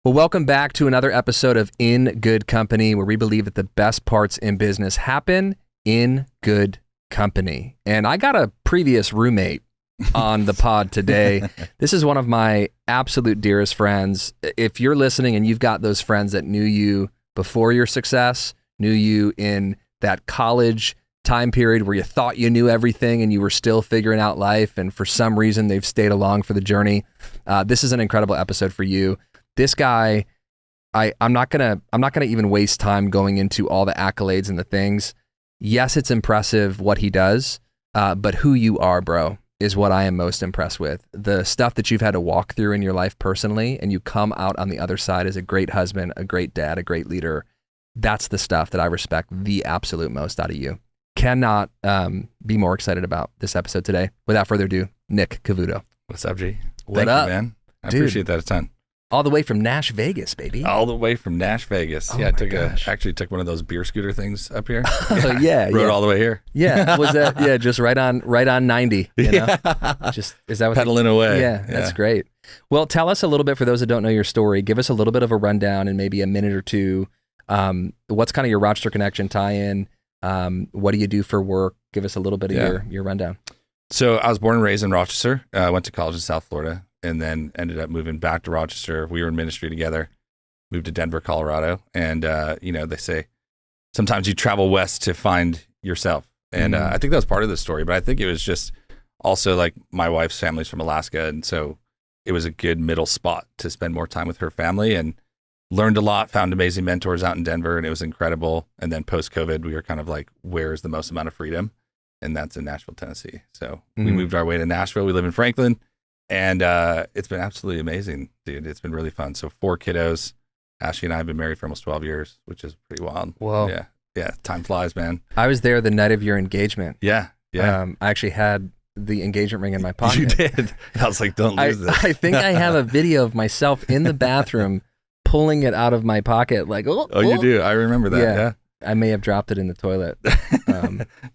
Well, welcome back to another episode of In Good Company, where we believe that the best parts in business happen in good company. And I got a previous roommate on the pod today. This is one of my absolute dearest friends. If you're listening and you've got those friends that knew you before your success, knew you in that college time period where you thought you knew everything and you were still figuring out life, and for some reason they've stayed along for the journey, this is an incredible episode for you. This guy, I'm not gonna even waste time going into all the accolades and the things. Yes, it's impressive what he does, but who you are, bro, is what I am most impressed with. The stuff that you've had to walk through in your life personally, and you come out on the other side as a great husband, a great dad, a great leader. That's the stuff that I respect the absolute most out of you. Cannot be more excited about this episode today. Without further ado, Nick Cavuoto. What's up, G? What up? You, man. I Dude. appreciate that a ton. All the way from Nash Vegas, baby. All the way from Nash Vegas. Oh Yeah, my gosh. actually took one of those beer scooter things up here. Yeah, Rode all the way here. Yeah, was that? Yeah, just right on 90. You know? Just is that what Pedaling away. Yeah, that's great. Well, tell us a little bit, for those that don't know your story. Give us a little bit of a rundown in maybe a minute or two. What's kind of your Rochester connection tie-in? What do you do for work? Give us a little bit of your rundown. So I was born and raised in Rochester. I went to college in South Florida and then ended up moving back to Rochester. We were in ministry together, moved to Denver, Colorado. And, they say sometimes you travel west to find yourself. And I think that was part of the story, but I think it was just also like my wife's family's from Alaska. And so it was a good middle spot to spend more time with her family, and learned a lot, found amazing mentors out in Denver, and it was incredible. And then post-COVID, we were kind of like, where's the most amount of freedom? And that's in Nashville, Tennessee. So we moved our way to Nashville. We live in Franklin, and it's been absolutely amazing, dude. It's been really fun. So 4 kiddos. Ashley and I have been married for almost 12 years, which is pretty wild. Whoa. Yeah. Time flies, man. I was there the night of your engagement. Yeah. I actually had the engagement ring in my pocket. You did. I was like, don't lose this. I think I have a video of myself in the bathroom pulling it out of my pocket, like, oh, you do. I remember that. Yeah. I may have dropped it in the toilet.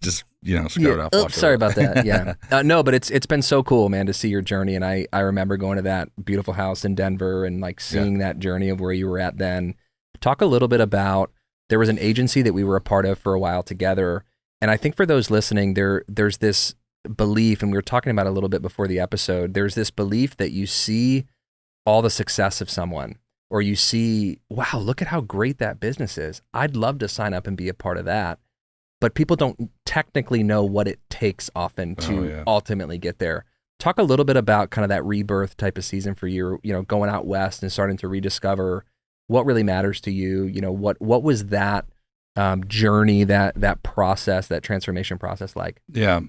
Just, scrub it off. Oops, sorry about that. Yeah. No, but it's been so cool, man, to see your journey. And I remember going to that beautiful house in Denver and like seeing that journey of where you were at then. Talk a little bit about, there was an agency that we were a part of for a while together. And I think for those listening, there's this belief, and we were talking about it a little bit before the episode, there's this belief that you see all the success of someone, or you see, wow, look at how great that business is. I'd love to sign up and be a part of that. But people don't technically know what it takes often to ultimately get there. Talk a little bit about kind of that rebirth type of season for you, going out west and starting to rediscover what really matters to you. What was that journey, that process, that transformation process like? Yeah.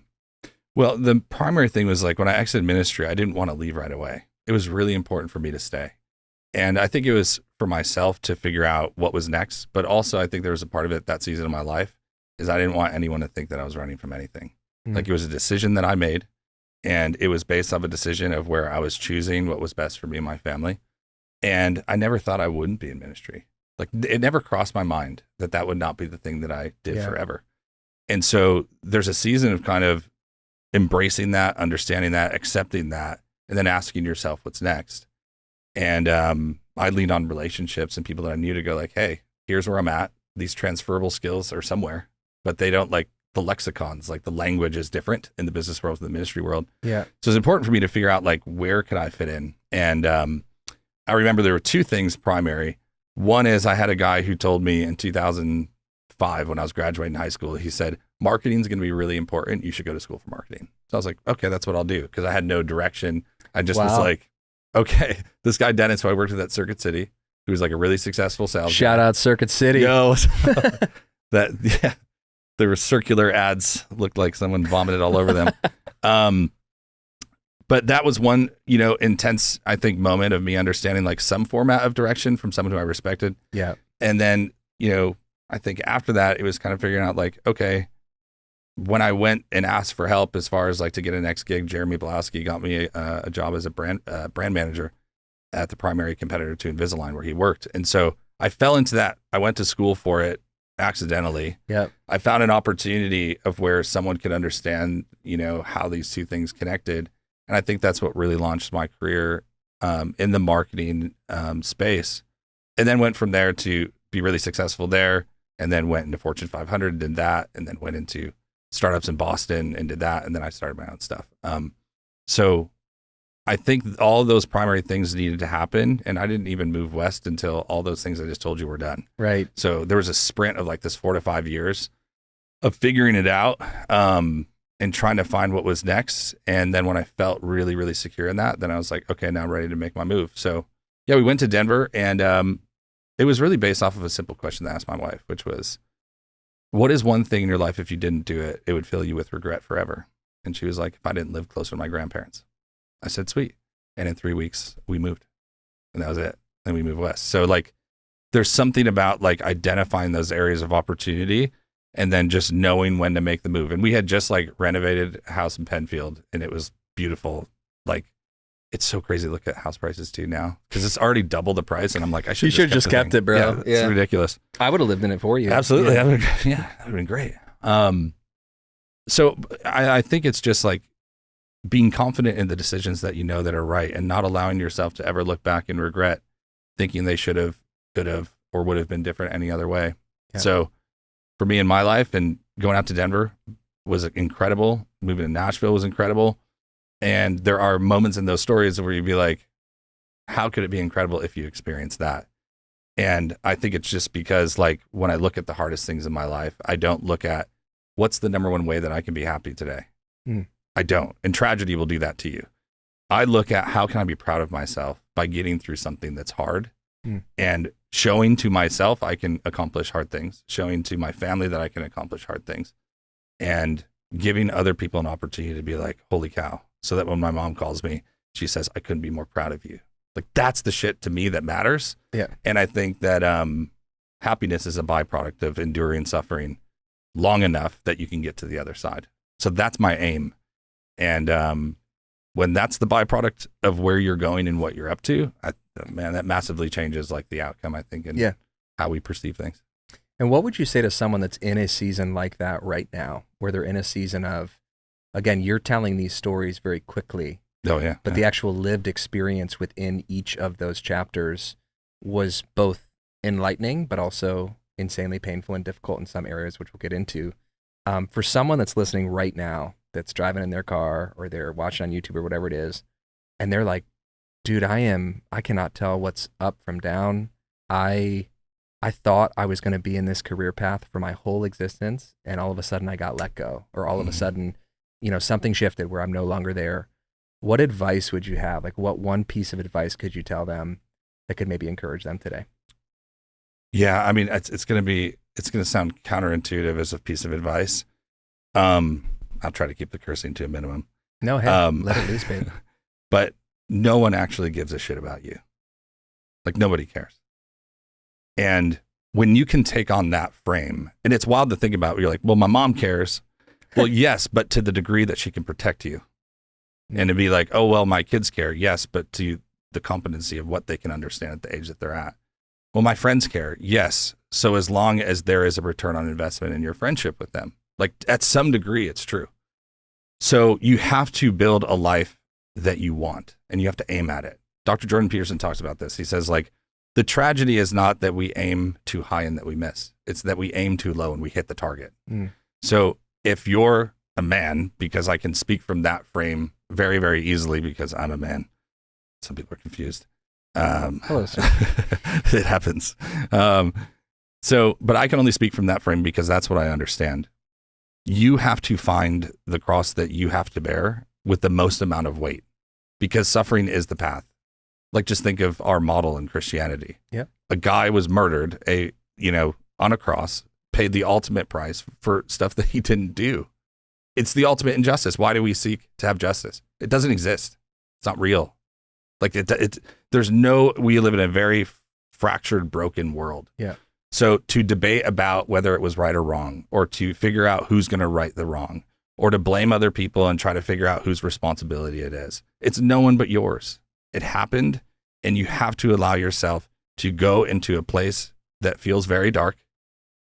Well, the primary thing was like when I exited ministry, I didn't want to leave right away. It was really important for me to stay. And I think it was for myself to figure out what was next. But also I think there was a part of it that season of my life is I didn't want anyone to think that I was running from anything. Like it was a decision that I made, and it was based off a decision of where I was choosing what was best for me and my family. And I never thought I wouldn't be in ministry. Like it never crossed my mind that would not be the thing that I did forever. And so there's a season of kind of embracing that, understanding that, accepting that, and then asking yourself what's next. And I leaned on relationships and people that I knew to go like, hey, here's where I'm at. These transferable skills are somewhere, but they don't, like the lexicons, like the language is different in the business world than the ministry world. Yeah. So it's important for me to figure out like, where could I fit in? And I remember there were 2 things primary. One is I had a guy who told me in 2005 when I was graduating high school, he said, marketing is going to be really important. You should go to school for marketing. So I was like, okay, that's what I'll do. Because I had no direction. I just was like, okay, this guy Dennis, who I worked with at Circuit City, who was like a really successful sales Shout guy. out Circuit City. Yo, there were circular ads, looked like someone vomited all over them. But that was one, intense, I think, moment of me understanding like some format of direction from someone who I respected. Yeah. And then, I think after that, it was kind of figuring out like, okay, when I went and asked for help as far as like to get a next gig, Jeremy Blawski got me a job as a brand manager at the primary competitor to Invisalign where he worked. And so I fell into that. I went to school for it accidentally. Yeah. I found an opportunity of where someone could understand, how these 2 things connected. And I think that's what really launched my career in the marketing space And then went from there to be really successful there, and then went into Fortune 500, did that, and then went into startups in Boston and did that. And then I started my own stuff. So I think all of those primary things needed to happen. And I didn't even move west until all those things I just told you were done. Right. So there was a sprint of like this 4 to 5 years of figuring it out and trying to find what was next. And then when I felt really, really secure in that, then I was like, okay, now I'm ready to make my move. So yeah, we went to Denver, and it was really based off of a simple question that I asked my wife, which was, what is one thing in your life, if you didn't do it, it would fill you with regret forever? And she was like, if I didn't live closer to my grandparents. I said, sweet. And in 3 weeks we moved, and that was it. Then we moved west. So like, there's something about like identifying those areas of opportunity and then just knowing when to make the move. And we had just like renovated a house in Penfield, and it was beautiful. Like, it's so crazy to look at house prices too now, because it's already double the price. And I'm like, I should just kept it, bro. Yeah, it's ridiculous. I would have lived in it for you. Absolutely. Yeah, that would have been great. So I think it's just like being confident in the decisions that you know that are right, and not allowing yourself to ever look back and regret thinking they should have, could have, or would have been different any other way. Yeah. So for me in my life, and going out to Denver was incredible. Moving to Nashville was incredible. And there are moments in those stories where you'd be like, how could it be incredible if you experienced that? And I think it's just because, like, when I look at the hardest things in my life, I don't look at what's the number one way that I can be happy today. I don't. And tragedy will do that to you. I look at how can I be proud of myself by getting through something that's hard and showing to myself I can accomplish hard things, showing to my family that I can accomplish hard things, and giving other people an opportunity to be like, holy cow. So that when my mom calls me, she says, I couldn't be more proud of you. Like, that's the shit to me that matters. Yeah. And I think that happiness is a byproduct of enduring suffering long enough that you can get to the other side. So that's my aim. And when that's the byproduct of where you're going and what you're up to, man, that massively changes like the outcome, I think, and how we perceive things. And what would you say to someone that's in a season like that right now, where they're in a season of, again, you're telling these stories very quickly. Oh, yeah. But the actual lived experience within each of those chapters was both enlightening, but also insanely painful and difficult in some areas, which we'll get into. For someone that's listening right now, that's driving in their car or they're watching on YouTube or whatever it is, and they're like, dude, I cannot tell what's up from down. I thought I was going to be in this career path for my whole existence, and all of a sudden I got let go, or all of a sudden, something shifted where I'm no longer there. What advice would you have? Like, what one piece of advice could you tell them that could maybe encourage them today? Yeah, I mean, it's going to sound counterintuitive as a piece of advice. I'll try to keep the cursing to a minimum. No, hey, let it loose, babe. But no one actually gives a shit about you. Like, nobody cares. And when you can take on that frame, and it's wild to think about, you're like, well, my mom cares. Well, yes, but to the degree that she can protect you. And to be like, oh, well, my kids care. Yes, but to the competency of what they can understand at the age that they're at. Well, my friends care. Yes. So as long as there is a return on investment in your friendship with them, like, at some degree, it's true. So you have to build a life that you want, and you have to aim at it. Dr. Jordan Peterson talks about this. He says, like, the tragedy is not that we aim too high and that we miss. It's that we aim too low and we hit the target. So if you're a man, because I can speak from that frame very, very easily because I'm a man. Some people are confused. Hello, sir. It happens. But I can only speak from that frame because that's what I understand. You have to find the cross that you have to bear with the most amount of weight, because suffering is the path. Like, just think of our model in Christianity. Yeah. A guy was murdered, on a cross, paid the ultimate price for stuff that he didn't do. It's the ultimate injustice. Why do we seek to have justice? It doesn't exist. It's not real. Like, we live in a very fractured, broken world. Yeah. So to debate about whether it was right or wrong, or to figure out who's going to right the wrong, or to blame other people and try to figure out whose responsibility it is, it's no one but yours. It happened, and you have to allow yourself to go into a place that feels very dark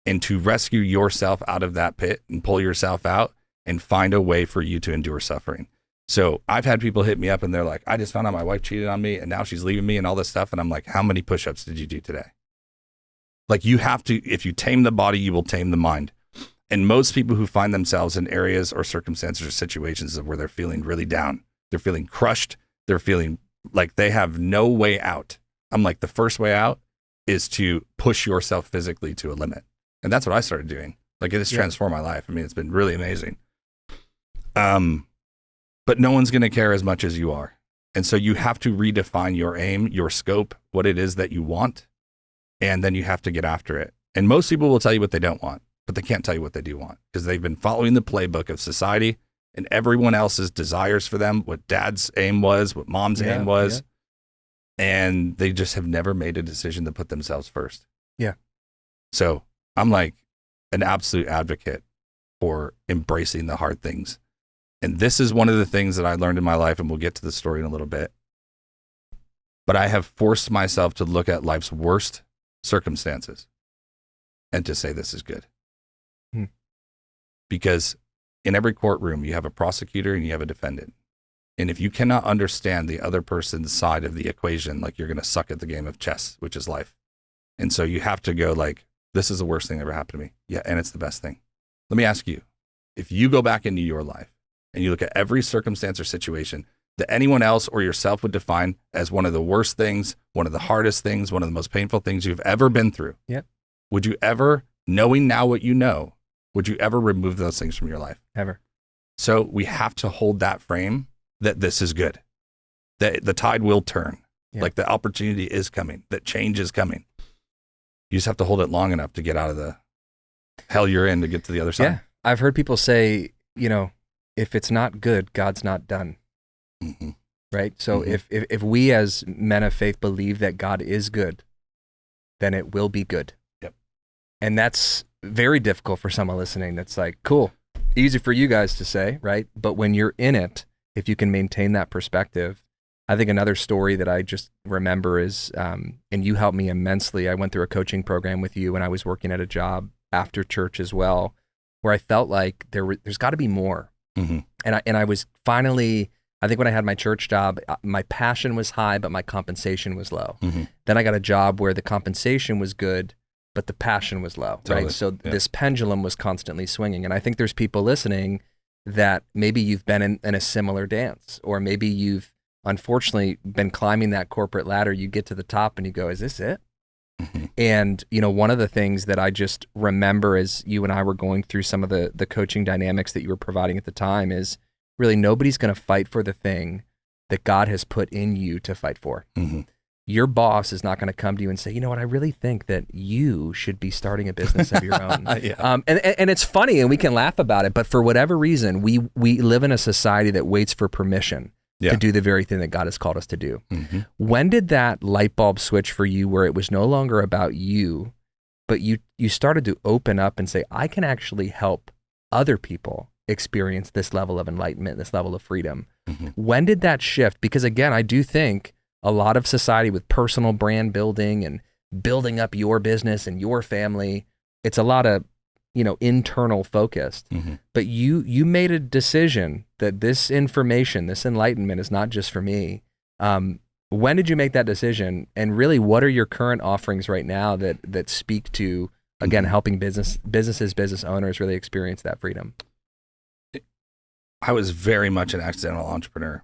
and to rescue yourself out of that pit and pull yourself out and find a way for you to endure suffering. So I've had people hit me up and they're like, I just found out my wife cheated on me and now she's leaving me and all this stuff. And I'm like, how many push-ups did you do today? Like, you have to, if you tame the body, you will tame the mind. And most people who find themselves in areas or circumstances or situations where they're feeling really down, they're feeling crushed, they're feeling like they have no way out. I'm like, the first way out is to push yourself physically to a limit. And that's what I started doing. Like, it has transformed my life. I mean, it's been really amazing. But no one's going to care as much as you are. And so you have to redefine your aim, your scope, what it is that you want. And then you have to get after it. And most people will tell you what they don't want, but they can't tell you what they do want because they've been following the playbook of society and everyone else's desires for them, what dad's aim was, what mom's aim was. And they just have never made a decision to put themselves first. Yeah. So I'm like an absolute advocate for embracing the hard things. And this is one of the things that I learned in my life, and we'll get to the story in a little bit. But I have forced myself to look at life's worst circumstances and to say, this is good. Because in every courtroom, you have a prosecutor and you have a defendant. And if you cannot understand the other person's side of the equation, like, you're going to suck at the game of chess, which is life. And so you have to go like, this is the worst thing that ever happened to me. Yeah, and it's the best thing. Let me ask you, if you go back into your life and you look at every circumstance or situation that anyone else or yourself would define as one of the worst things, one of the hardest things, one of the most painful things you've ever been through, would you ever, knowing now what you know, would you ever remove those things from your life? Ever. So we have to hold that frame that this is good, that the tide will turn, like the opportunity is coming, that change is coming. You just have to hold it long enough to get out of the hell you're in to get to the other side. Yeah. I've heard people say, you know, if it's not good, God's not done. Right? So if we as men of faith believe that God is good, then it will be good. Yep. And that's very difficult for someone listening. That's like, cool, easy for you guys to say, right? But when you're in it, if you can maintain that perspective, I think another story that I just remember is, and you helped me immensely. I went through a coaching program with you when I was working at a job after church as well, where I felt like there's got to be more. And I was finally, I think when I had my church job, my passion was high, but my compensation was low. Then I got a job where the compensation was good, but the passion was low, right? So this pendulum was constantly swinging. And I think there's people listening that maybe you've been in a similar dance, or maybe you've unfortunately been climbing that corporate ladder. You get to the top and you go, is this it? And, you know, one of the things that I just remember as you and I were going through some of the coaching dynamics that you were providing at the time is really nobody's going to fight for the thing that God has put in you to fight for. Your boss is not going to come to you and say, you know what, I really think that you should be starting a business of your own. And it's funny and we can laugh about it, but for whatever reason, we live in a society that waits for permission to do the very thing that God has called us to do. When did that light bulb switch for you where it was no longer about you, but you started to open up and say, I can actually help other people experience this level of enlightenment, this level of freedom? When did that shift? Because again, I do think a lot of society with personal brand building and building up your business and your family, it's a lot of, you know, internal focused. But you made a decision that this information, this enlightenment is not just for me. When did you make that decision? And really, what are your current offerings right now that speak to, again, helping business owners really experience that freedom? I was very much an accidental entrepreneur.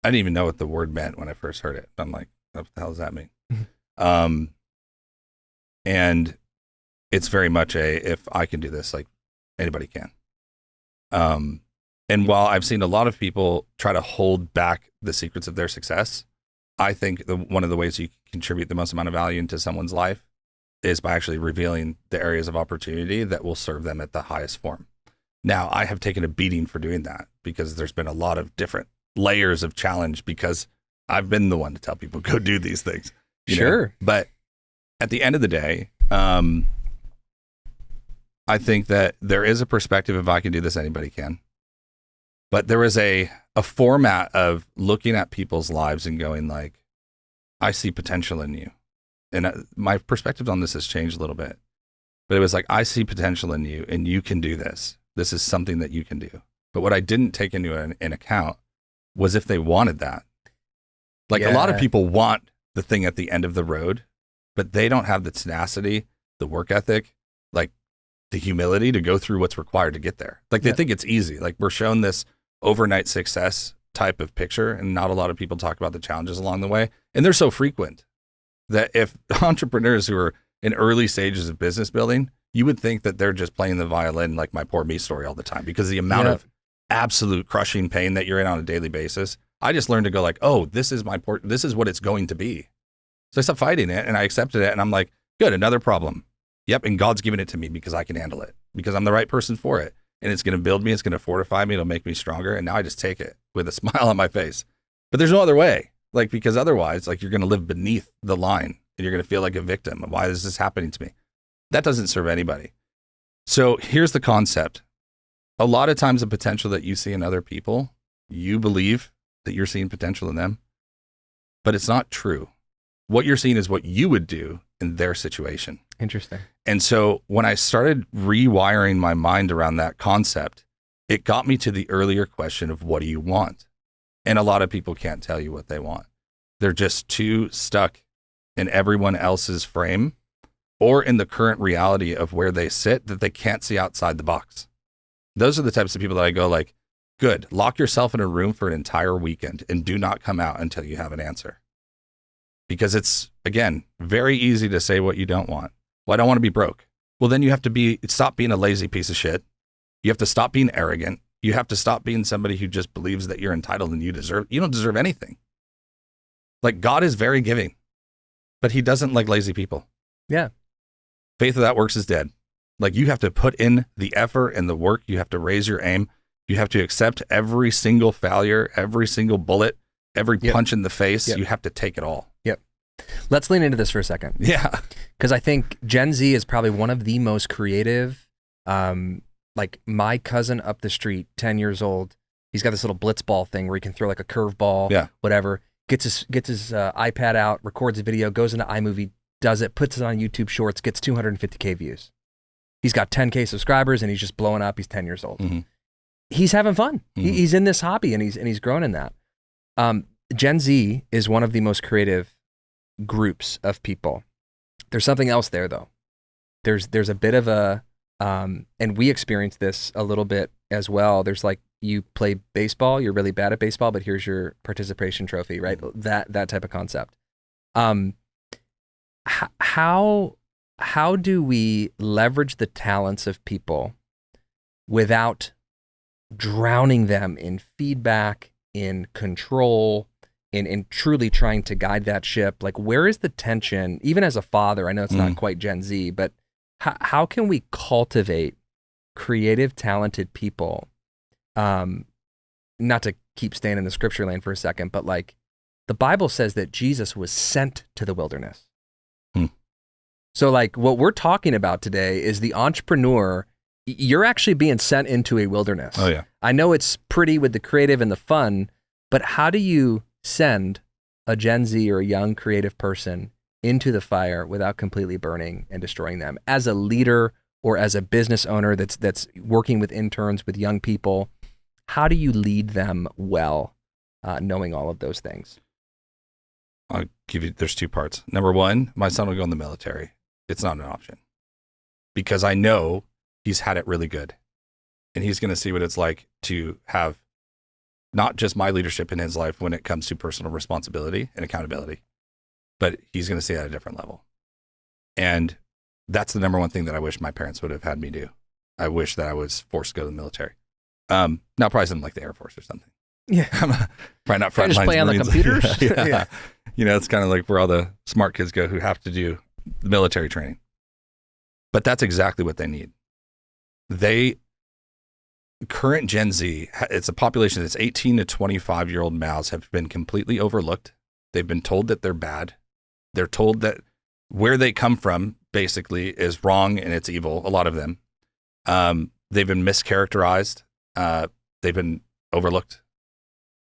I didn't even know what the word meant when I first heard it. I'm like, what the hell does that mean? And it's very much if I can do this, like anybody can. And while I've seen a lot of people try to hold back the secrets of their success, I think one of the ways you can contribute the most amount of value into someone's life is by actually revealing the areas of opportunity that will serve them at the highest form. Now, I have taken a beating for doing that because there's been a lot of different layers of challenge because I've been the one to tell people, go do these things. You know? But at the end of the day, I think that there is a perspective, if I can do this, anybody can. But there is a format of looking at people's lives and going like, I see potential in you. And my perspective on this has changed a little bit. But it was like, I see potential in you and you can do this. This is something that you can do. But what I didn't take into an account was if they wanted that. Like a lot of people want the thing at the end of the road, but they don't have the tenacity, the work ethic, like the humility to go through what's required to get there. Like they think it's easy. Like we're shown this overnight success type of picture, and not a lot of people talk about the challenges along the way. And they're so frequent that if entrepreneurs who are in early stages of business building, you would think that they're just playing the violin like My Poor Me story all the time, because the amount of absolute crushing pain that you're in on a daily basis. I just learned to go like, oh, this is this is what it's going to be. So I stopped fighting it and I accepted it. And I'm like, good, another problem. Yep. And God's given it to me because I can handle it, because I'm the right person for it. And it's going to build me. It's going to fortify me. It'll make me stronger. And now I just take it with a smile on my face. But there's no other way. Like, because otherwise, like, you're going to live beneath the line and you're going to feel like a victim. Why is this happening to me? That doesn't serve anybody. So here's the concept. A lot of times the potential that you see in other people, you believe that you're seeing potential in them, but it's not true. What you're seeing is what you would do in their situation. Interesting. And so when I started rewiring my mind around that concept, it got me to the earlier question of what do you want? And a lot of people can't tell you what they want. They're just too stuck in everyone else's frame or in the current reality of where they sit that they can't see outside the box. Those are the types of people that I go like, good, lock yourself in a room for an entire weekend and do not come out until you have an answer. Because it's, again, very easy to say what you don't want. Well, I don't want to be broke. Well, then you have to stop being a lazy piece of shit. You have to stop being arrogant. You have to stop being somebody who just believes that you're entitled and you don't deserve anything. Like, God is very giving, but he doesn't like lazy people. Yeah. Faith without works is dead. Like, you have to put in the effort and the work. You have to raise your aim. You have to accept every single failure, every single bullet, every punch in the face. You have to take it all. Yep. Let's lean into this for a second. Yeah. Because I think Gen Z is probably one of the most creative. Like my cousin up the street, 10 years old, he's got this little blitzball thing where he can throw like a curveball, whatever, gets his iPad out, records a video, goes into iMovie, does it, puts it on YouTube Shorts, gets 250K views. He's got 10K subscribers and he's just blowing up. He's 10 years old. Mm-hmm. He's having fun. Mm-hmm. He's in this hobby and he's grown in that. Gen Z is one of the most creative groups of people. There's something else there though. There's a bit of a, and we experienced this a little bit as well. There's like, you play baseball, you're really bad at baseball, but here's your participation trophy, right? That type of concept. How do we leverage the talents of people without drowning them in feedback, in control, in truly trying to guide that ship? Like, where is the tension? Even as a father, I know it's not quite Gen Z, but how can we cultivate creative, talented people? Not to keep staying in the scripture lane for a second, but like the Bible says that Jesus was sent to the wilderness. So like what we're talking about today is the entrepreneur. You're actually being sent into a wilderness. Oh yeah. I know it's pretty with the creative and the fun, but how do you send a Gen Z or a young creative person into the fire without completely burning and destroying them? As a leader or as a business owner that's working with interns, with young people, how do you lead them well, knowing all of those things? I'll give you, there's two parts. Number one, my son will go in the military. It's not an option because I know he's had it really good and he's going to see what it's like to have not just my leadership in his life when it comes to personal responsibility and accountability, but he's going to see it at a different level. And that's the number one thing that I wish my parents would have had me do. I wish that I was forced to go to the military. Now probably something like the Air Force or something. Yeah. Probably not front just lines play on Marines. the computers. Yeah. You know, it's kind of like where all the smart kids go who have to do the military training. But that's exactly what they need. Current Gen Z, it's a population that's 18 to 25-year-old males have been completely overlooked. They've been told that they're bad. They're told that where they come from basically is wrong and it's evil, a lot of them. They've been mischaracterized. They've been overlooked.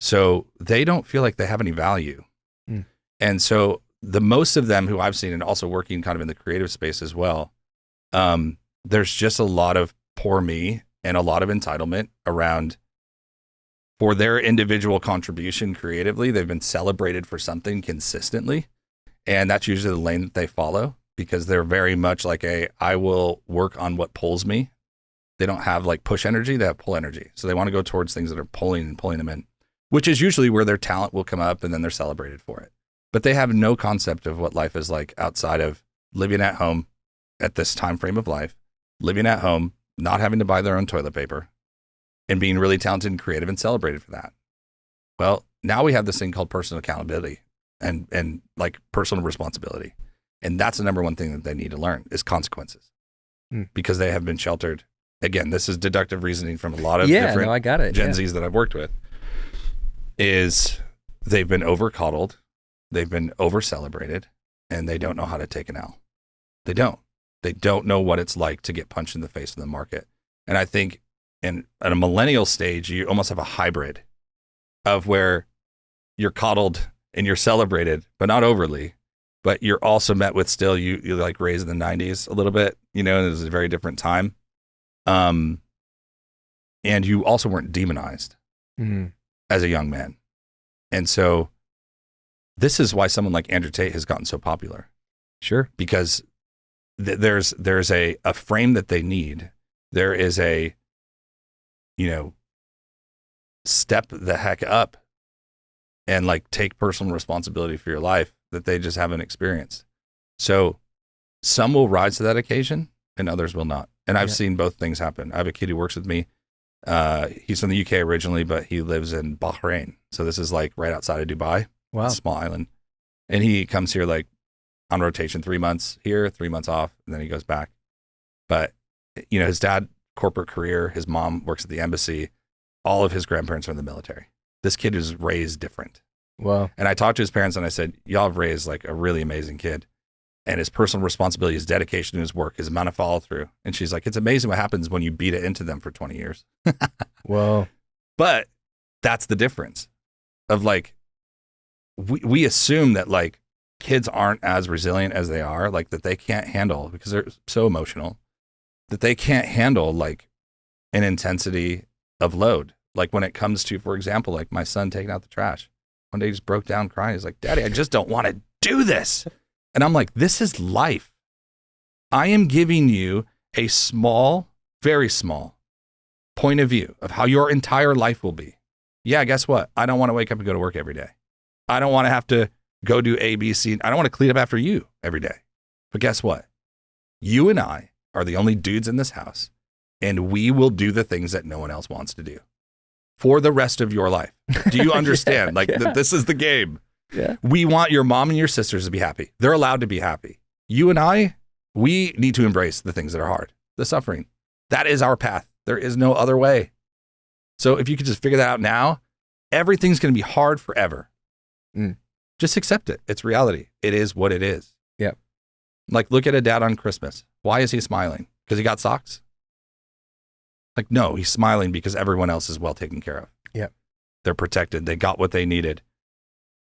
So they don't feel like they have any value. And so the most of them who I've seen, and also working kind of in the creative space as well, there's just a lot of poor me and a lot of entitlement around for their individual contribution creatively. They've been celebrated for something consistently. And that's usually the lane that they follow, because they're very much like I will work on what pulls me. They don't have like push energy, they have pull energy. So they want to go towards things that are pulling them in, which is usually where their talent will come up, and then they're celebrated for it. But they have no concept of what life is like outside of living at home at this time frame of life, living at home, not having to buy their own toilet paper, and being really talented and creative and celebrated for that. Well, now we have this thing called personal accountability and like personal responsibility. And that's the number one thing that they need to learn is consequences, because they have been sheltered. Again, this is deductive reasoning from a lot of different I got it. Gen Zs that I've worked with, is they've been over coddled, they've been over celebrated, and they don't know how to take an L. They don't know what it's like to get punched in the face in the market. And I think at a millennial stage, you almost have a hybrid of where you're coddled and you're celebrated, but not overly, but you're also met with still, you like raised in the 90s a little bit, and it was a very different time. And you also weren't demonized as a young man. And so this is why someone like Andrew Tate has gotten so popular. Sure. Because there's a frame that they need. There is a, step the heck up and like take personal responsibility for your life that they just haven't experienced. So some will rise to that occasion and others will not. And I've seen both things happen. I have a kid who works with me. He's from the UK originally, but he lives in Bahrain. So this is like right outside of Dubai. Wow. It's a small island. And he comes here like on rotation, 3 months here, 3 months off, and then he goes back. But, his dad, corporate career, his mom works at the embassy. All of his grandparents are in the military. This kid is raised different. Wow. And I talked to his parents and I said, y'all have raised like a really amazing kid. And his personal responsibility, his dedication to his work, his amount of follow through. And she's like, it's amazing what happens when you beat it into them for 20 years. Whoa. But that's the difference of like, we assume that like kids aren't as resilient as they are, like that they can't handle, because they're so emotional, that they can't handle like an intensity of load. Like when it comes to, for example, like my son taking out the trash. One day he just broke down crying. He's like, Daddy, I just don't want to do this. And I'm like, this is life. I am giving you a small, very small point of view of how your entire life will be. Yeah, guess what? I don't want to wake up and go to work every day. I don't want to have to go do A, B, C. I don't want to clean up after you every day. But guess what? You and I are the only dudes in this house, and we will do the things that no one else wants to do for the rest of your life. Do you understand? This is the game. Yeah. We want your mom and your sisters to be happy. They're allowed to be happy. You and I, we need to embrace the things that are hard, the suffering. That is our path. There is no other way. So if you could just figure that out now, everything's going to be hard forever. Just accept it. It's reality. It is what it is. Yep. Like look at a dad on Christmas. Why is he smiling? Because he got socks? Like, no, he's smiling because everyone else is well taken care of. Yep. They're protected. They got what they needed.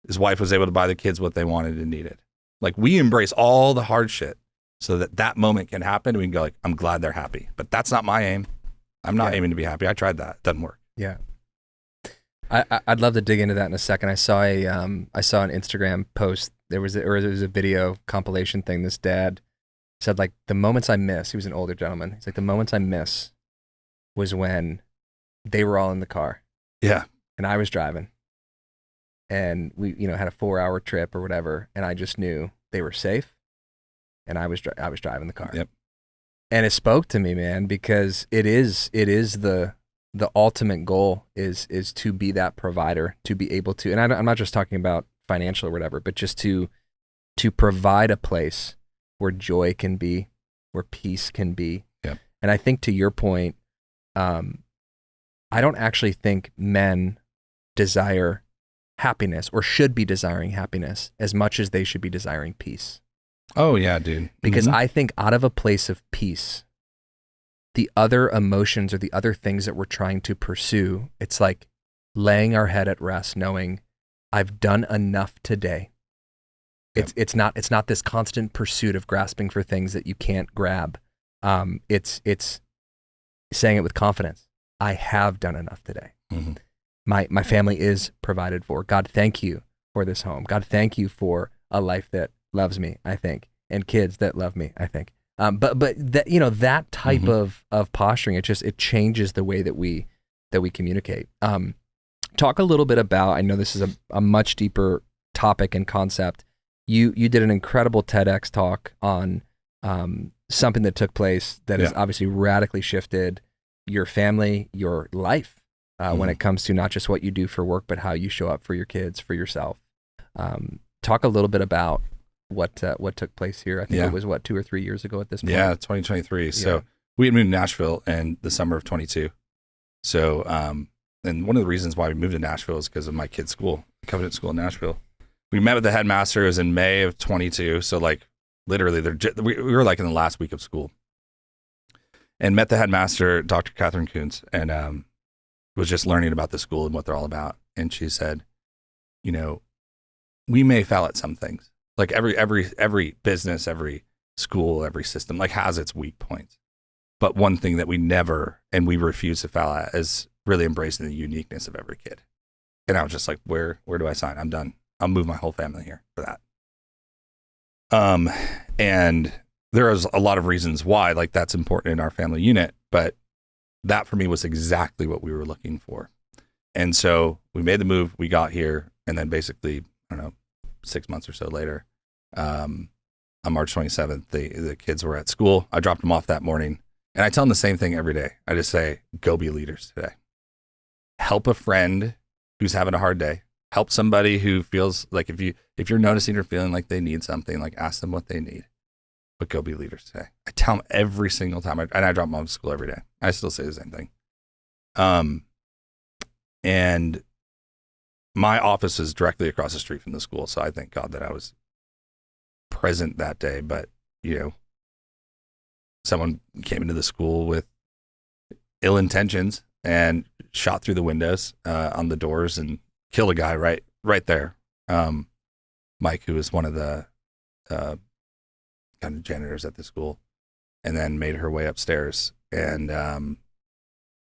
His wife was able to buy the kids what they wanted and needed. Like we embrace all the hard shit so that moment can happen. And we can go like, I'm glad they're happy, but that's not my aim. I'm not aiming to be happy. I tried that. It doesn't work. Yeah. I'd love to dig into that in a second. I saw an Instagram post. There was a video compilation thing. This dad said like the moments I miss. He was an older gentleman. He's like the moments I miss was when they were all in the car. Yeah. And I was driving. And we, had a 4-hour trip or whatever, and I just knew they were safe, and I was driving the car. Yep. And it spoke to me, man, because it is the ultimate goal is to be that provider, to be able to, and I'm not just talking about financial or whatever, but just to provide a place where joy can be, where peace can be. Yep. And I think to your point, I don't actually think men desire happiness or should be desiring happiness as much as they should be desiring peace. Oh yeah, dude. Because I think out of a place of peace, the other emotions or the other things that we're trying to pursue, it's like laying our head at rest, knowing I've done enough today. It's not this constant pursuit of grasping for things that you can't grab. It's saying it with confidence. I have done enough today. my family is provided for. God, thank you for this home. God, thank you for a life that loves me, I think, and kids that love me, I think. But that, that type of posturing, it changes the way that we communicate. Talk a little bit about, I know this is a much deeper topic and concept. You did an incredible TEDx talk on something that took place that has obviously radically shifted your family, your life, when it comes to not just what you do for work, but how you show up for your kids, for yourself. Talk a little bit about what took place here. I think it was 2 or 3 years ago at this point. Yeah, 2023. So we had moved to Nashville in the summer of 22. So, and one of the reasons why we moved to Nashville is because of my kid's school, Covenant School in Nashville. We met with the headmaster. It was in May of 22. So like literally we were like in the last week of school, and met the headmaster, Dr. Catherine Kuntz, and was just learning about the school and what they're all about. And she said, we may fail at some things. Like every business, every school, every system like has its weak points. But one thing that we never, and we refuse to fail at, is really embracing the uniqueness of every kid. And I was just like, where do I sign? I'm done. I'll move my whole family here for that. And there is a lot of reasons why, like that's important in our family unit, but that for me was exactly what we were looking for. And so we made the move, we got here, and then basically, 6 months or so later, on March 27th, the kids were at school. I dropped them off that morning, and I tell them the same thing every day. I just say, go be leaders today. Help a friend who's having a hard day. Help somebody who feels like if you're noticing or feeling like they need something, like ask them what they need, but go be leaders today. I tell them every single time, and I drop them off to school every day. I still say the same thing. And my office is directly across the street from the school. So I thank God that I was present that day. But, someone came into the school with ill intentions and shot through the windows on the doors and killed a guy right there. Mike, who was one of the kind of janitors at the school, and then made her way upstairs and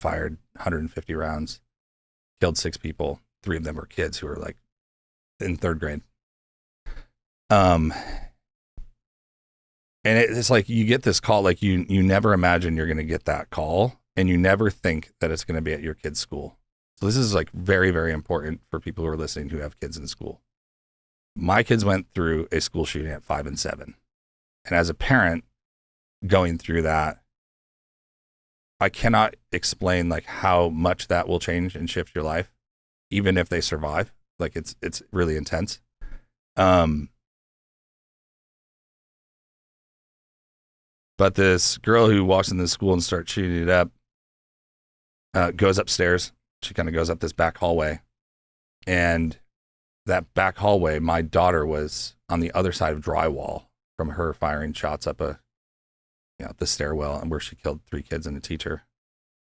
fired 150 rounds, killed 6 people. 3 of them were kids who were like in 3rd grade. And it's like you get this call, like you never imagine you're going to get that call, and you never think that it's going to be at your kid's school. So this is like very, very important for people who are listening who have kids in school. My kids went through a school shooting at 5 and 7. And as a parent going through that, I cannot explain like how much that will change and shift your life, even if they survive. Like it's really intense. But this girl who walks into the school and starts shooting it up, goes upstairs. She kind of goes up this back hallway, and that back hallway, my daughter was on the other side of drywall from her firing shots up the stairwell, and where she killed 3 kids and a teacher.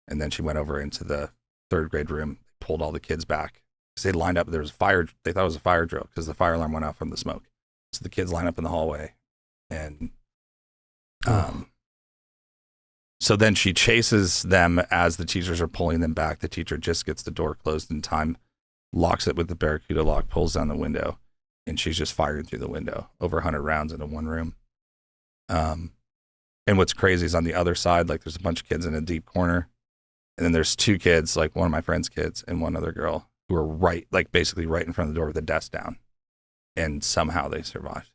And then she went over into the 3rd grade room, pulled all the kids back. They lined up. There was a fire. They thought it was a fire drill because the fire alarm went off from the smoke. So the kids line up in the hallway, and so then she chases them as the teachers are pulling them back. The teacher just gets the door closed in time, locks it with the Barracuda lock, pulls down the window, and she's just firing through the window, over 100 rounds into one room. And what's crazy is on the other side, like there's a bunch of kids in a deep corner, and then there's 2 kids, like one of my friend's kids and one other girl, who are basically right in front of the door with the desk down, and somehow they survived.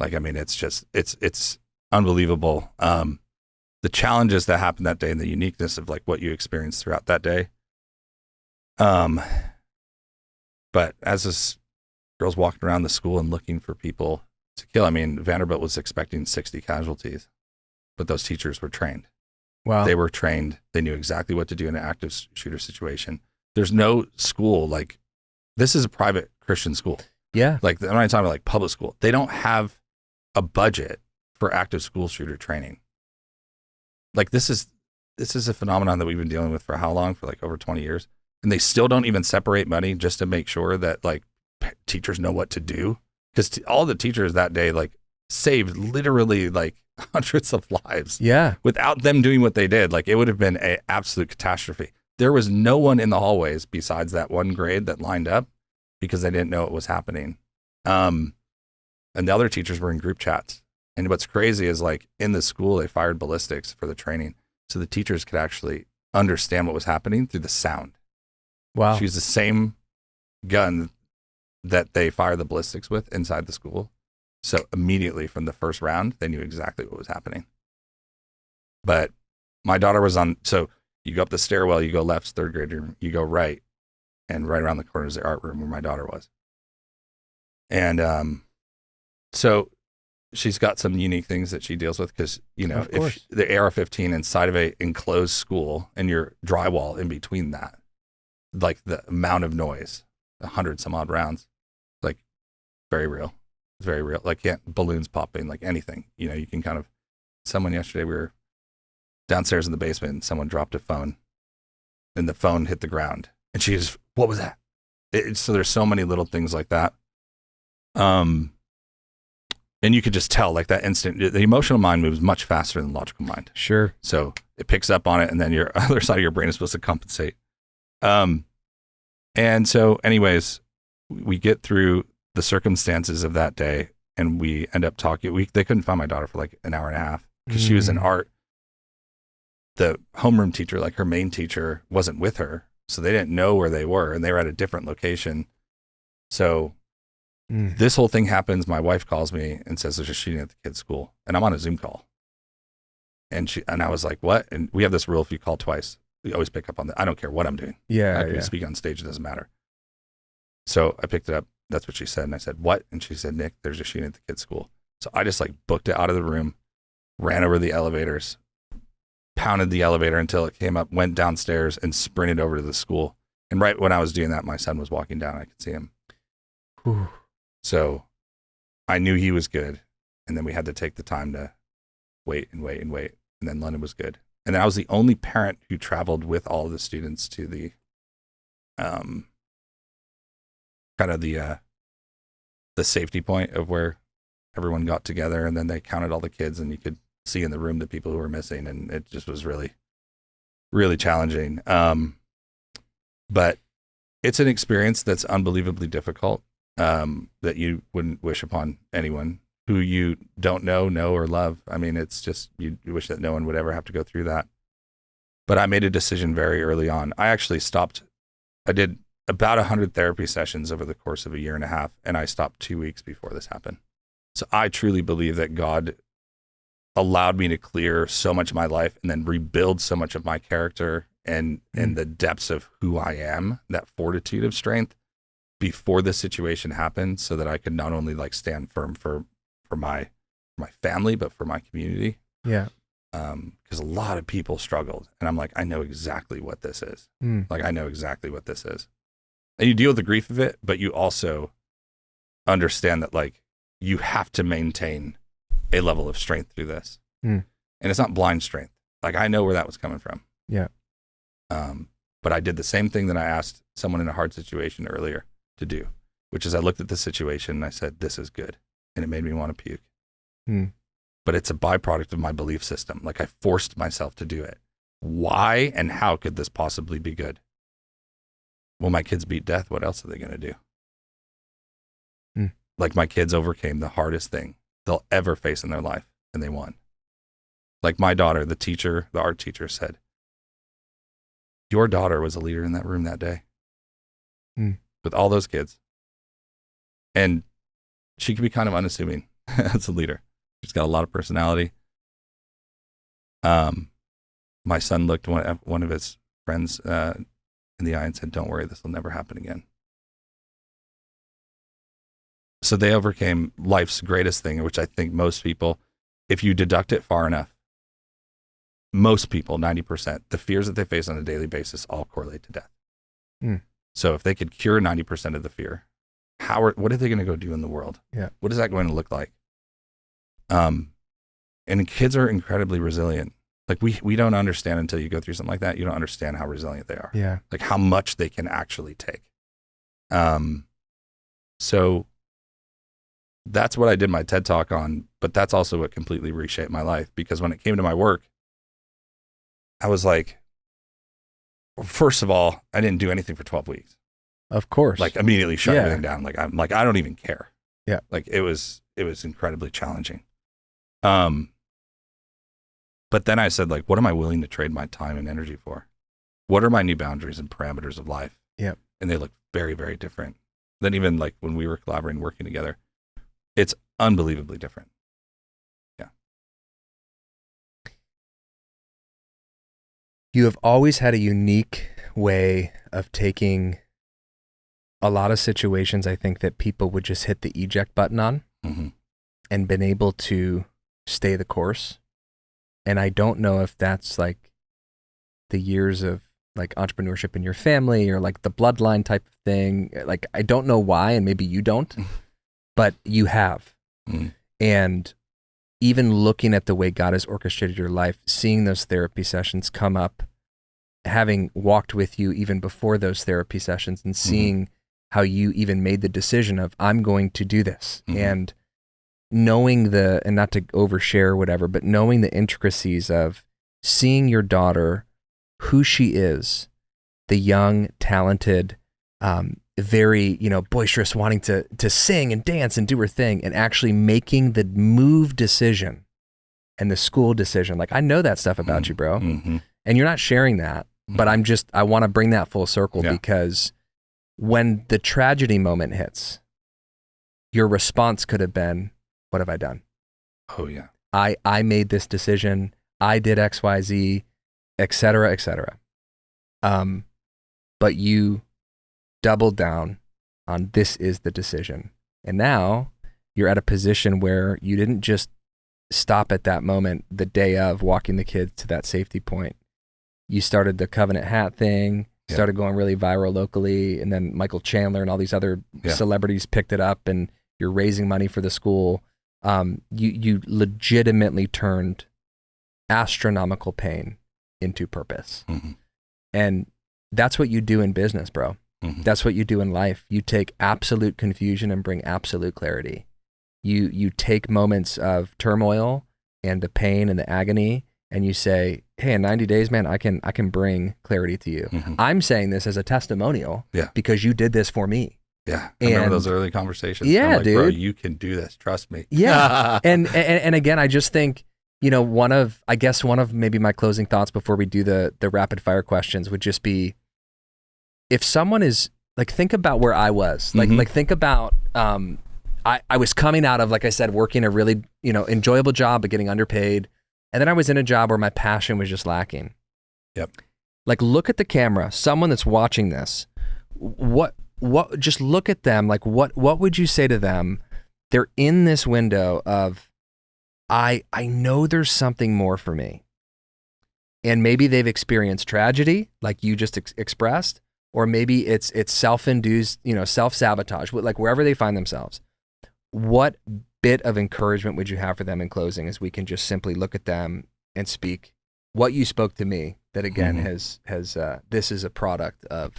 Like, I mean, it's just, it's unbelievable. The challenges that happened that day and the uniqueness of like what you experienced throughout that day. But as this girl's walking around the school and looking for people to kill, I mean, Vanderbilt was expecting 60 casualties, but those teachers were trained. Wow. They were trained. They knew exactly what to do in an active shooter situation. There's no school like, this is a private Christian school. Yeah. Like, I'm not talking about like public school. They don't have a budget for active school shooter training. Like this is a phenomenon that we've been dealing with for how long? For like over 20 years. And they still don't even separate money just to make sure that like teachers know what to do. Because all the teachers that day like saved literally like hundreds of lives. Yeah. Without them doing what they did, like it would have been an absolute catastrophe. there was no one in the hallways besides that one grade that lined up because they didn't know it was happening. And the other teachers were in group chats. And what's crazy is like in the school, they fired ballistics for the training. So the teachers could actually understand what was happening through the sound. Wow. She used the same gun that they fired the ballistics with inside the school. So immediately from the first round, they knew exactly what was happening. But my daughter was on, so you go up the stairwell, you go left, third grade room, you go right, and right around the corner is the art room where my daughter was. And so she's got some unique things that she deals with because, you know, if the AR-15 inside of a enclosed school and your drywall in between that, like the amount of noise, 100 some odd rounds, like very real. It's very real. Like balloons popping, like anything, you know, you can kind of, someone yesterday, we were downstairs in the basement and someone dropped a phone and the phone hit the ground and she was, what was that? So there's so many little things like that. And you could just tell like that instant, the emotional mind moves much faster than the logical mind. Sure. So it picks up on it and then your other side of your brain is supposed to compensate. And so anyways, we get through the circumstances of that day and we end up talking. They couldn't find my daughter for like an hour and a half because she was in art. The homeroom teacher, like her main teacher, wasn't with her. So they didn't know where they were and they were at a different location. So this whole thing happens. My wife calls me and says there's a shooting at the kid's school and I'm on a Zoom call. And I was like, what? And we have this rule, if you call twice, we always pick up on that. I don't care what I'm doing. Yeah. I can speak on stage. It doesn't matter. So I picked it up. That's what she said. And I said, what? And she said, Nick, there's a shooting at the kid's school. So I just like booked it out of the room, ran over the elevators, pounded the elevator until it came up, went downstairs and sprinted over to the school. And right when I was doing that, my son was walking down. I could see him. Whew. So I knew he was good. And then we had to take the time to wait. And then London was good. And then I was the only parent who traveled with all of the students to the, kind of the safety point of where everyone got together. And then they counted all the kids and you could see in the room the people who were missing. And it just was really, really challenging. But it's an experience that's unbelievably difficult, that you wouldn't wish upon anyone who you don't know or love. I mean, it's just, you wish that no one would ever have to go through that. But I made a decision very early on. I actually stopped. I did about 100 therapy sessions over the course of a year and a half, and I stopped 2 weeks before this happened. So I truly believe that God allowed me to clear so much of my life and then rebuild so much of my character and the depths of who I am, that fortitude of strength before this situation happened, so that I could not only like stand firm for my family, but for my community. Yeah. Because a lot of people struggled and I'm like, I know exactly what this is. Like, I know exactly what this is. And you deal with the grief of it, but you also understand that like you have to maintain a level of strength through this. And it's not blind strength. Like, I know where that was coming from. Yeah. But I did the same thing that I asked someone in a hard situation earlier to do, which is I looked at the situation and I said, this is good. And it made me want to puke. But it's a byproduct of my belief system. Like, I forced myself to do it. Why and how could this possibly be good? Well, my kids beat death. What else are they going to do? Like, my kids overcame the hardest thing they'll ever face in their life, and they won. Like, my daughter, the art teacher said, your daughter was a leader in that room that day with all those kids. And she can be kind of unassuming as a leader. She's got a lot of personality. My son looked one of his friends in the eye and said, don't worry, this will never happen again. So they overcame life's greatest thing, which I think most people, if you deduct it far enough, most people, 90%, the fears that they face on a daily basis all correlate to death. So if they could cure 90% of the fear, what are they going to go do in the world? Yeah. What is that going to look like? And kids are incredibly resilient. Like, we don't understand until you go through something like that. You don't understand how resilient they are. Yeah. Like, how much they can actually take. So that's what I did my TED Talk on, but that's also what completely reshaped my life, because when it came to my work, I was like, First of all, I didn't do anything for 12 weeks. Of course. Like immediately shut everything down. Like I'm like, I don't even care. Yeah. Like it was incredibly challenging. But then I said, like, what am I willing to trade my time and energy for? What are my new boundaries and parameters of life? Yeah. And they look very, very different than even like when we were collaborating, working together. It's unbelievably different. Yeah. You have always had a unique way of taking a lot of situations, I think, that people would just hit the eject button on and been able to stay the course. And I don't know if that's like the years of like entrepreneurship in your family or like the bloodline type of thing. Like, I don't know why, and maybe you don't, but you have. And even looking at the way God has orchestrated your life, seeing those therapy sessions come up, having walked with you even before those therapy sessions and seeing how you even made the decision of, I'm going to do this. And knowing and not to overshare or whatever, but knowing the intricacies of seeing your daughter, who she is, the young, talented, very, boisterous, wanting to sing and dance and do her thing, and actually making the move decision and the school decision. Like, I know that stuff about you, bro. And you're not sharing that, but I want to bring that full circle because when the tragedy moment hits, your response could have been, what have I done? Oh yeah. I made this decision. I did X, Y, Z, et cetera, et cetera. But you doubled down on this is the decision. And now you're at a position where you didn't just stop at that moment, the day of walking the kids to that safety point. You started the Covenant hat thing, started going really viral locally. And then Michael Chandler and all these other celebrities picked it up, and you're raising money for the school. You legitimately turned astronomical pain into purpose. And that's what you do in business, bro. That's what you do in life. You take absolute confusion and bring absolute clarity. You take moments of turmoil and the pain and the agony, and you say, hey, in 90 days, man, I can bring clarity to you. I'm saying this as a testimonial because you did this for me. Yeah, I remember those early conversations. Yeah, I'm like, dude. Bro, you can do this. Trust me. Yeah, and again, I just think, one of maybe my closing thoughts before we do the rapid fire questions would just be, if someone is like, think about where I was, like think about, I was coming out of, like I said, working a really enjoyable job but getting underpaid, and then I was in a job where my passion was just lacking. Yep. Like, look at the camera. Someone that's watching this, what just look at them. Like, what would you say to them? They're in this window of, I know there's something more for me. And maybe they've experienced tragedy like you just expressed, or maybe it's self-induced, self-sabotage, like wherever they find themselves. What bit of encouragement would you have for them in closing, as we can just simply look at them and speak what you spoke to me, that again has this is a product of.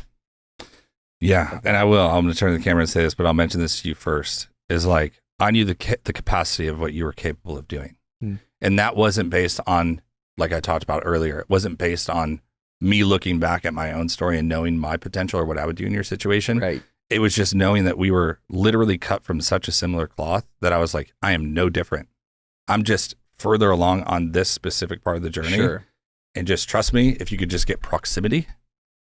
Yeah, and I'm going to turn to the camera and say this, but I'll mention this to you first, is like, I knew the capacity of what you were capable of doing. And that wasn't based on, like I talked about earlier, it wasn't based on me looking back at my own story and knowing my potential or what I would do in your situation. Right. It was just knowing that we were literally cut from such a similar cloth that I was like, I am no different. I'm just further along on this specific part of the journey. Sure. And just trust me, if you could just get proximity,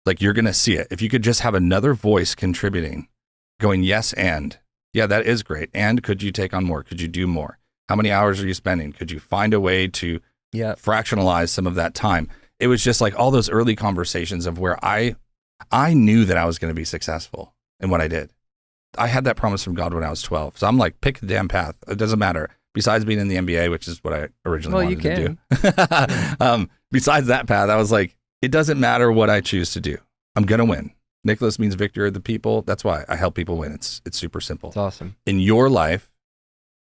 like, you're going to see it. If you could just have another voice contributing, going, yes, and yeah, that is great. And could you take on more? Could you do more? How many hours are you spending? Could you find a way to fractionalize some of that time? It was just like all those early conversations of where I knew that I was going to be successful in what I did. I had that promise from God when I was 12. So I'm like, pick the damn path. It doesn't matter. Besides being in the NBA, which is what I originally wanted to do. Besides that path, I was like, it doesn't matter what I choose to do. I'm going to win. Nicholas means victor of the people. That's why I help people win. It's super simple. It's awesome. In your life,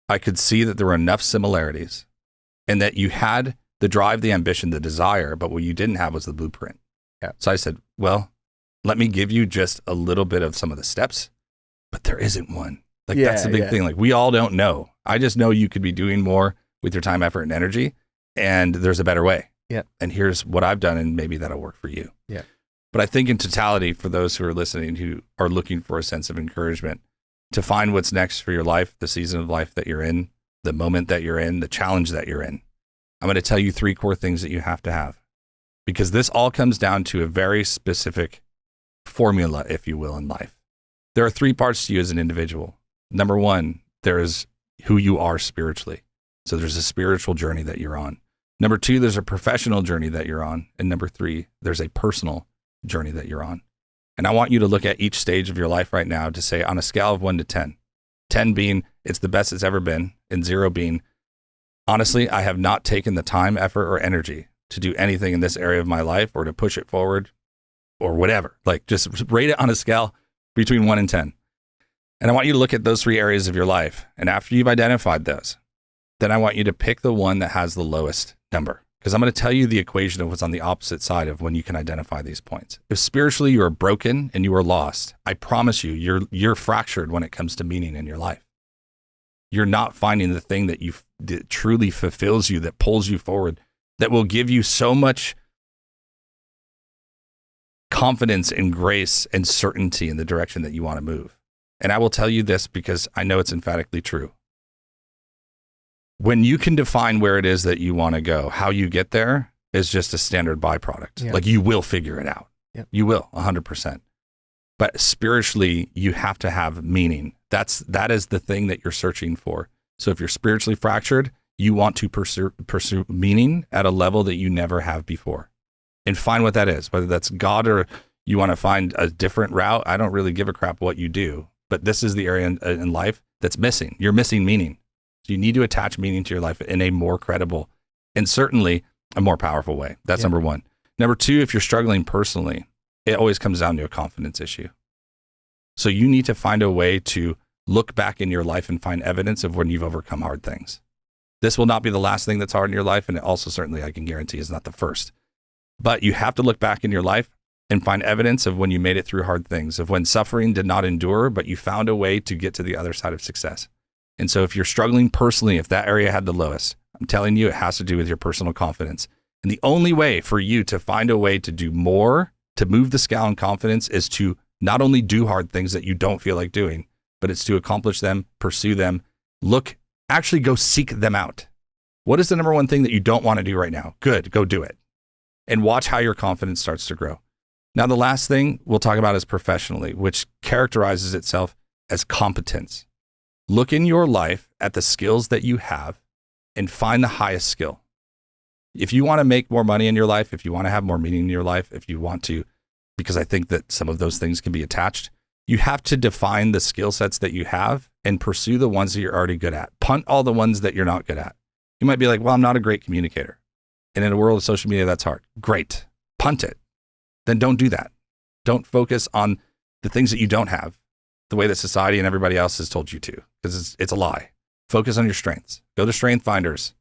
I could see that there were enough similarities, and that you had the drive, the ambition, the desire, but what you didn't have was the blueprint. Yeah. So I said, well, let me give you just a little bit of some of the steps, but there isn't one. Like, that's the big thing. Like, we all don't know. I just know you could be doing more with your time, effort, and energy, and there's a better way. Yeah. And here's what I've done, and maybe that'll work for you. Yeah. But I think in totality, for those who are listening who are looking for a sense of encouragement to find what's next for your life, the season of life that you're in, the moment that you're in, the challenge that you're in, I'm going to tell you 3 core things that you have to have, because this all comes down to a very specific formula, if you will, in life. There are 3 parts to you as an individual. Number 1, there is who you are spiritually. So there's a spiritual journey that you're on. Number 2, there's a professional journey that you're on. And number 3, there's a personal journey that you're on. And I want you to look at each stage of your life right now to say, on a scale of 1 to 10, 10 being it's the best it's ever been, and 0 being, honestly, I have not taken the time, effort, or energy to do anything in this area of my life or to push it forward or whatever. Like, just rate it on a scale between 1 and 10. And I want you to look at those 3 areas of your life. And after you've identified those, then I want you to pick the one that has the lowest number. Because I'm going to tell you the equation of what's on the opposite side of when you can identify these points. If spiritually you are broken and you are lost, I promise you, you're fractured when it comes to meaning in your life. You're not finding the thing that truly fulfills you, that pulls you forward, that will give you so much confidence and grace and certainty in the direction that you want to move. And I will tell you this because I know it's emphatically true. When you can define where it is that you want to go, how you get there is just a standard byproduct. Yeah. Like, you will figure it out. Yep. You will, 100%. But spiritually, you have to have meaning. That is the thing that you're searching for. So if you're spiritually fractured, you want to pursue meaning at a level that you never have before. And find what that is, whether that's God or you want to find a different route. I don't really give a crap what you do. But this is the area in life that's missing. You're missing meaning. So you need to attach meaning to your life in a more credible and certainly a more powerful way. That's number 1. Number 2, if you're struggling personally, it always comes down to a confidence issue. So you need to find a way to look back in your life and find evidence of when you've overcome hard things. This will not be the last thing that's hard in your life. And it also certainly, I can guarantee, is not the first. But you have to look back in your life and find evidence of when you made it through hard things, of when suffering did not endure, but you found a way to get to the other side of success. And so if you're struggling personally, if that area had the lowest, I'm telling you, it has to do with your personal confidence. And the only way for you to find a way to do more, to move the scale in confidence, is to not only do hard things that you don't feel like doing, but it's to accomplish them, pursue them, actually go seek them out. What is the number 1 thing that you don't want to do right now? Good, go do it. And watch how your confidence starts to grow. Now, the last thing we'll talk about is professionally, which characterizes itself as competence. Look in your life at the skills that you have and find the highest skill. If you want to make more money in your life, if you want to have more meaning in your life, if you want to, because I think that some of those things can be attached, you have to define the skill sets that you have and pursue the ones that you're already good at. Punt all the ones that you're not good at. You might be like, well, I'm not a great communicator. And in a world of social media, that's hard. Great. Punt it. Then don't do that. Don't focus on the things that you don't have the way that society and everybody else has told you to, because it's a lie. Focus on your strengths. Go to Strength Finders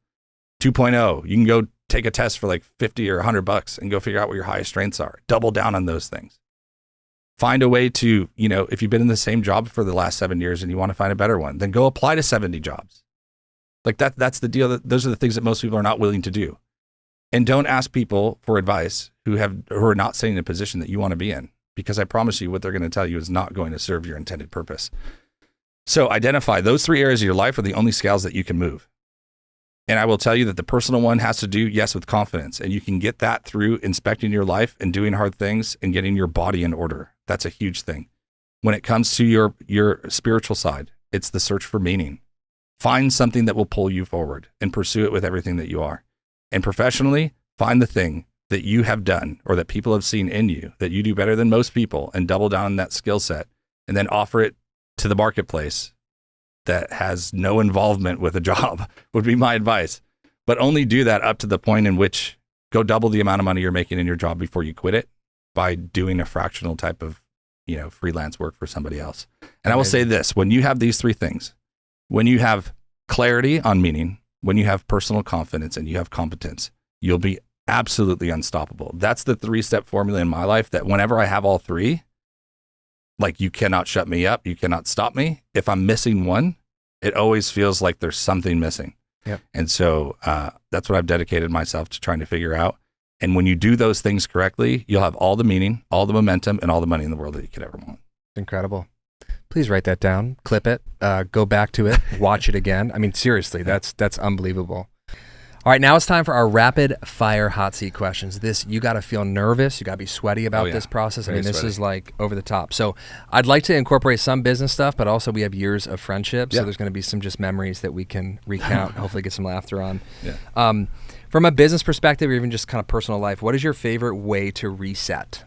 2.0. You can go take a test for like $50 or $100 and go figure out what your highest strengths are. Double down on those things. Find a way to, if you've been in the same job for the last 7 years and you want to find a better one, then go apply to 70 jobs. Like that's the deal. Those are the things that most people are not willing to do. And don't ask people for advice who are not sitting in a position that you want to be in, because I promise you what they're going to tell you is not going to serve your intended purpose. So identify those 3 areas of your life are the only scales that you can move. And I will tell you that the personal one has to do, yes, with confidence. And you can get that through inspecting your life and doing hard things and getting your body in order. That's a huge thing. When it comes to your spiritual side, it's the search for meaning. Find something that will pull you forward and pursue it with everything that you are. And professionally, find the thing that you have done or that people have seen in you that you do better than most people, and double down on that skill set, and then offer it to the marketplace that has no involvement with a job would be my advice. But only do that up to the point in which go double the amount of money you're making in your job before you quit it by doing a fractional type of, freelance work for somebody else. And I will say this, when you have these 3 things, when you have clarity on meaning, when you have personal confidence and you have competence, you'll be absolutely unstoppable. That's the 3-step formula in my life that whenever I have all 3, like, you cannot shut me up. You cannot stop me. If I'm missing one, it always feels like there's something missing. Yep. And so that's what I've dedicated myself to trying to figure out. And when you do those things correctly, you'll have all the meaning, all the momentum, and all the money in the world that you could ever want. Incredible. Please write that down, clip it, go back to it, watch it again. I mean, seriously, that's unbelievable. All right, now it's time for our rapid fire hot seat questions. You got to feel nervous. You got to be sweaty about this process. Very this sweaty. is like over the top. So I'd like to incorporate some business stuff, but also we have years of friendship. So there's going to be some just memories that we can recount, hopefully get some laughter on. Yeah. From a business perspective or even just kind of personal life, what is your favorite way to reset?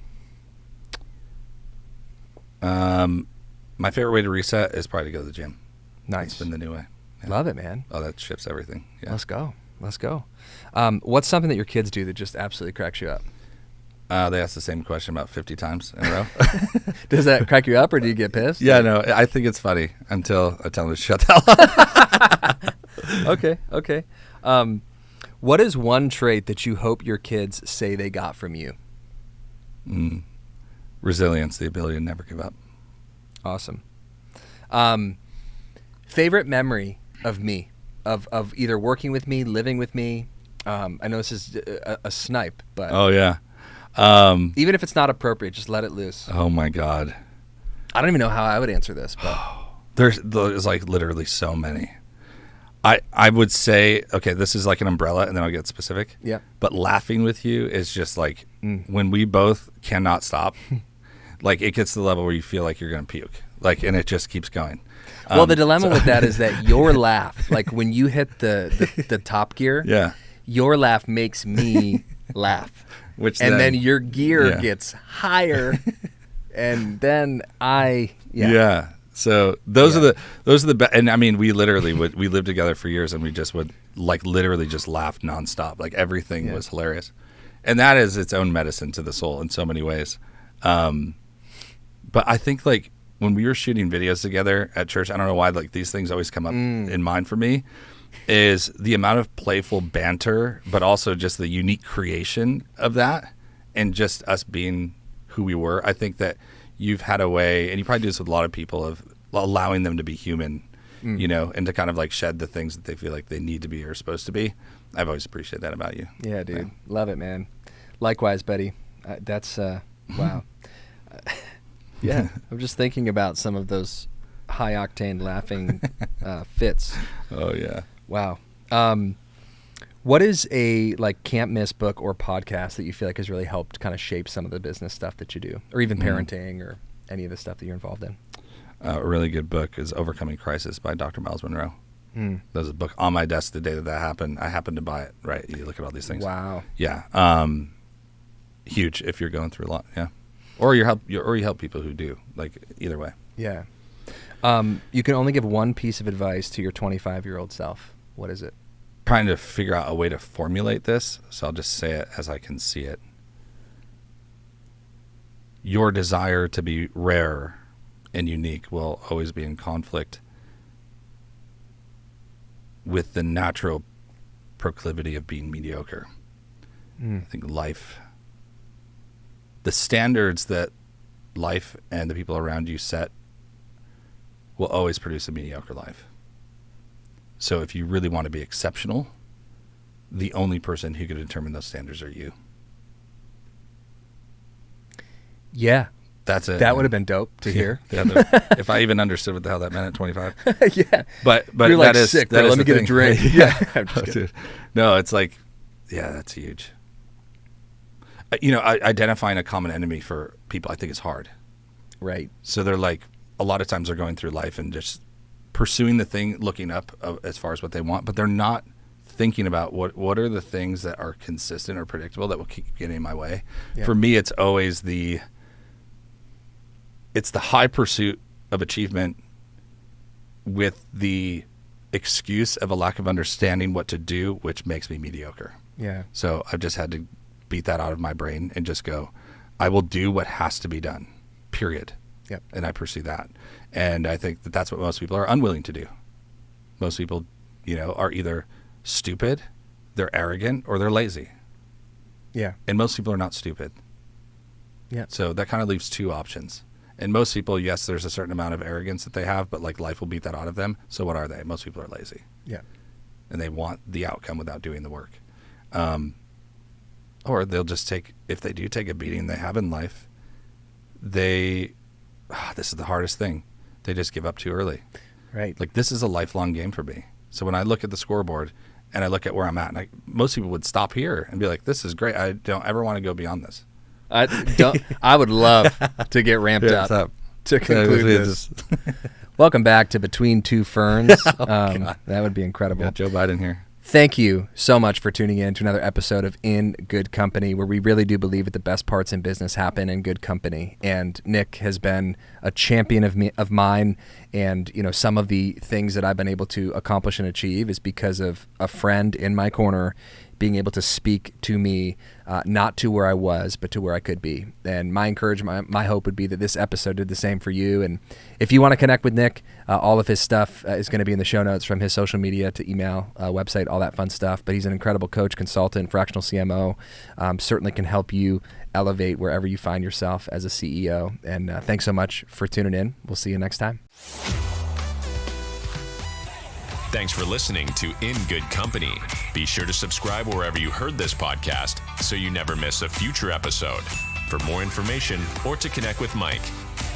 My favorite way to reset is probably to go to the gym. Nice. It's been the new way. Yeah. Love it, man. Oh, that shifts everything. Yeah. Let's go. What's something that your kids do that just absolutely cracks you up? They ask the same question about 50 times in a row. Does that crack you up or do you get pissed? Yeah, no, I think it's funny until I tell them to shut the hell up. Okay. What is one trait that you hope your kids say they got from you? Resilience, the ability to never give up. Awesome. Favorite memory of me, of either working with me, living with me. I know this is a snipe, but Oh, yeah. even if it's not appropriate, just let it loose. Oh, my God. I don't even know how I would answer this, but There's like literally so many. I would say, okay, this is like an umbrella, and then I'll get specific. Yeah. But laughing with you is just like when we both cannot stop. Like it gets to the level where you feel like you're going to puke, like, and it just keeps going. Well, the dilemma with that is that your laugh, like when you hit the top gear, Yeah. your laugh makes me laugh. Then your gear gets higher, and then Yeah. So those are the best. And I mean, we literally we lived together for years, and we just would like literally just laugh nonstop. Like everything was hilarious, and that is its own medicine to the soul in so many ways. But I think like when we were shooting videos together at church, I don't know why like these things always come up in mind for me, is the amount of playful banter, but also just the unique creation of that, and just us being who we were. I think that you've had a way, and you probably do this with a lot of people, of allowing them to be human, you know, and to kind of like shed the things that they feel like they need to be or are supposed to be. I've always appreciated that about you. Yeah, dude. Yeah. Love it, man. Likewise, buddy. That's, wow. Yeah, I'm just thinking about some of those high-octane laughing fits. Oh, yeah. Wow. What is a like can't miss book or podcast that you feel like has really helped kind of shape some of the business stuff that you do, or even parenting or any of the stuff that you're involved in? A really good book is Overcoming Crisis by Dr. Miles Monroe. There's a book on my desk the day that happened. I happened to buy it. Right. You look at all these things. Wow. Yeah. Huge if you're going through a lot. Yeah. Or you help people who do. Like either way. Yeah. You can only give one piece of advice to your 25-year-old self. What is it? Trying to figure out a way to formulate this, so I'll just say it as I can see it. Your desire to be rare and unique will always be in conflict with the natural proclivity of being mediocre. I think the standards that life and the people around you set will always produce a mediocre life. So if you really want to be exceptional, the only person who can determine those standards are you. Yeah. That's it. That would have been dope to hear. If I even understood what the hell that meant at 25. Yeah. But you're like that is sick, that bro. is Let me the get thing. a drink. Yeah. I'm just kidding. Dude. No, it's like, yeah, that's huge. You know, identifying a common enemy for people, I think is hard. Right. So they're like, a lot of times they're going through life and just pursuing the thing, looking up as far as what they want, but they're not thinking about what are the things that are consistent or predictable that will keep getting in my way. Yeah. For me, it's always the high pursuit of achievement with the excuse of a lack of understanding what to do, which makes me mediocre. Yeah. So I've just had to beat that out of my brain and just go, I will do what has to be done, period. Yep. And I pursue that. And I think that that's what most people are unwilling to do. Most people, you know, are either stupid, they're arrogant, or they're lazy. Yeah. And most people are not stupid. Yeah. So that kind of leaves two options. And most people, yes, there's a certain amount of arrogance that they have, but like life will beat that out of them. So what are they? Most people are lazy. Yeah. And they want the outcome without doing the work. or they'll just if they do take a beating they have in life, this is the hardest thing. They just give up too early. Right. Like, this is a lifelong game for me. So when I look at the scoreboard and I look at where I'm at, and most people would stop here and be like, this is great. I don't ever want to go beyond this. I would love to get ramped up to conclude this. Welcome back to Between Two Ferns. That would be incredible. Got Joe Biden here. Thank you so much for tuning in to another episode of In Good Company, where we really do believe that the best parts in business happen in good company. And Nick has been a champion of mine. And, some of the things that I've been able to accomplish and achieve is because of a friend in my corner being able to speak to me, not to where I was, but to where I could be. And my encouragement, my hope would be that this episode did the same for you. And if you want to connect with Nick, all of his stuff is going to be in the show notes, from his social media to email, website, all that fun stuff. But he's an incredible coach, consultant, fractional CMO, certainly can help you elevate wherever you find yourself as a CEO. And thanks so much for tuning in. We'll see you next time. Thanks for listening to In Good Company. Be sure to subscribe wherever you heard this podcast so you never miss a future episode. For more information or to connect with Mike,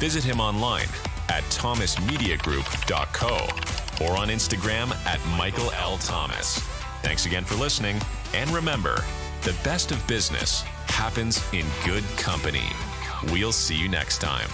visit him online at thomasmediagroup.co or on Instagram at Michael L. Thomas. Thanks again for listening, and remember, the best of business happens in good company. We'll see you next time.